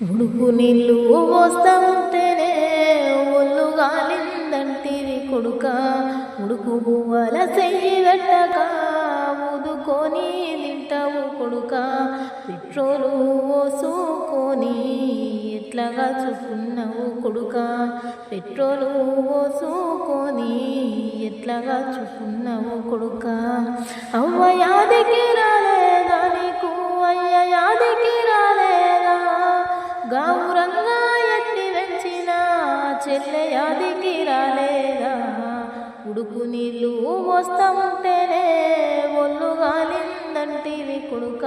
ఉడుకు నీళ్ళు వస్తా ఉంటేనే ఒళ్ళు గాలిందంటివి కొడుక, ఉడుకు బువ్వల చెయ్యి గట్టక ఊదుకొని తింటావు కొడుక, పెట్రోలు పోసుకొని ఎట్లాగా చూసుకున్నావు కొడుక, పెట్రోలు పోసుకొని ఎట్లాగా చూసుకున్నావు కొడుక. అవ్వ యాదికి రాలేదా నీకు, అయ్య యాదికి రాలేదా, గౌరంగా ఎత్తి వెంచిన చెల్లె యాదికి రాలేదా, ఉడుకు నీళ్ళు వస్తా ఉంటేనే ఒళ్ళు గాలిందంటివి కొడుక,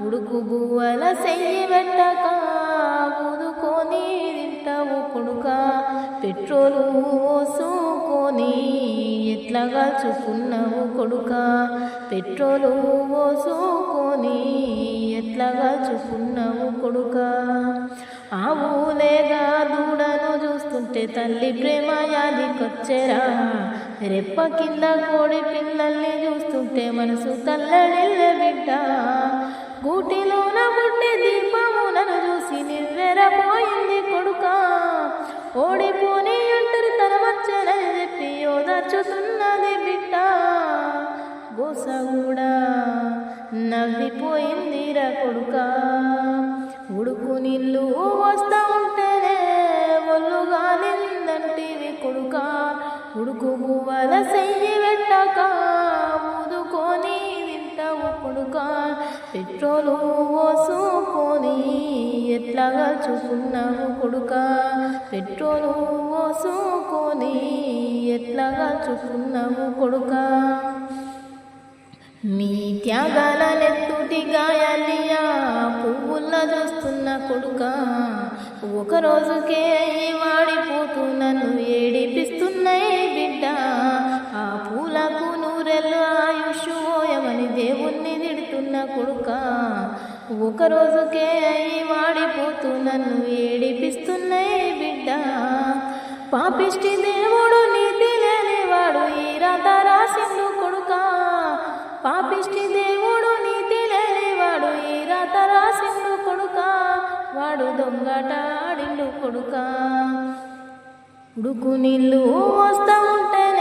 ఉడుకు బువ్వల చెయ్యి పెట్టక ఊదుకొని తింటావు కొడుక, పెట్రోలు పోసుకొని ఎట్లాగా చూసుకున్నావు కొడుక, పెట్రోలు పోసుకొని ఎట్లాగా చూసుకున్నావు కొడుక. ఆవులేగా దూడను చూస్తుంటే తల్లి ప్రేమ యాదికొచ్చెరా, రెప్ప కింద కోడి పిల్లల్ని చూస్తుంటే మనసు తల్లడిల్లె బిడ్డ, గూటిలోన పుట్టే దీపములను చూసి నివ్వెరపోయింది కొడుక, ఓడిపోని అంటారు తన వచ్చనని చెప్పి ఓదార్చుతున్నది బిడ్డ, గోస కూడా నవ్విపోయిందిరా కొడుక. ఉడుకు నీళ్ళు వస్తా ఉంటేనే ఒళ్ళు గాలిందంటివి కొడుక, ఉడుకు బువ్వల చెయ్యి పెట్టక ఊదుకొని తింటావు కొడుక, పెట్రోలు పోసుకొని ఎట్లాగా చూసుకున్నావు కొడుక, పెట్రోలు పోసుకొని ఎట్లాగా చూసుకున్నావు కొడుక. నీ త్యాగాల నెత్తుటి గాయాలియా పువ్వుల్లా చూస్తున్న కొడుక, ఒకరోజుకే వాడిపోతూ నన్ను ఏడిపిస్తున్నాయి బిడ్డ, ఆ పూలకు నూరెళ్ళు ఆయుష్ పోయమని దేవుణ్ణి తిడుతున్న కొడుక, ఒకరోజుకే వాడిపోతూ నన్ను ఏడిపిస్తున్నాయి బిడ్డ, పాపిష్టి దేవుడు నీతి లేనివాడు ఈ రాత రాసిండు కొడుక, పాపిష్టి దేవుడు నీతి లేనివాడు ఈ రాత రాసిండు కొడుక, వాడు దొంగట ఆడిండు కొడుక. ఉడుకు నీళ్ళు వస్తా ఉంటేనే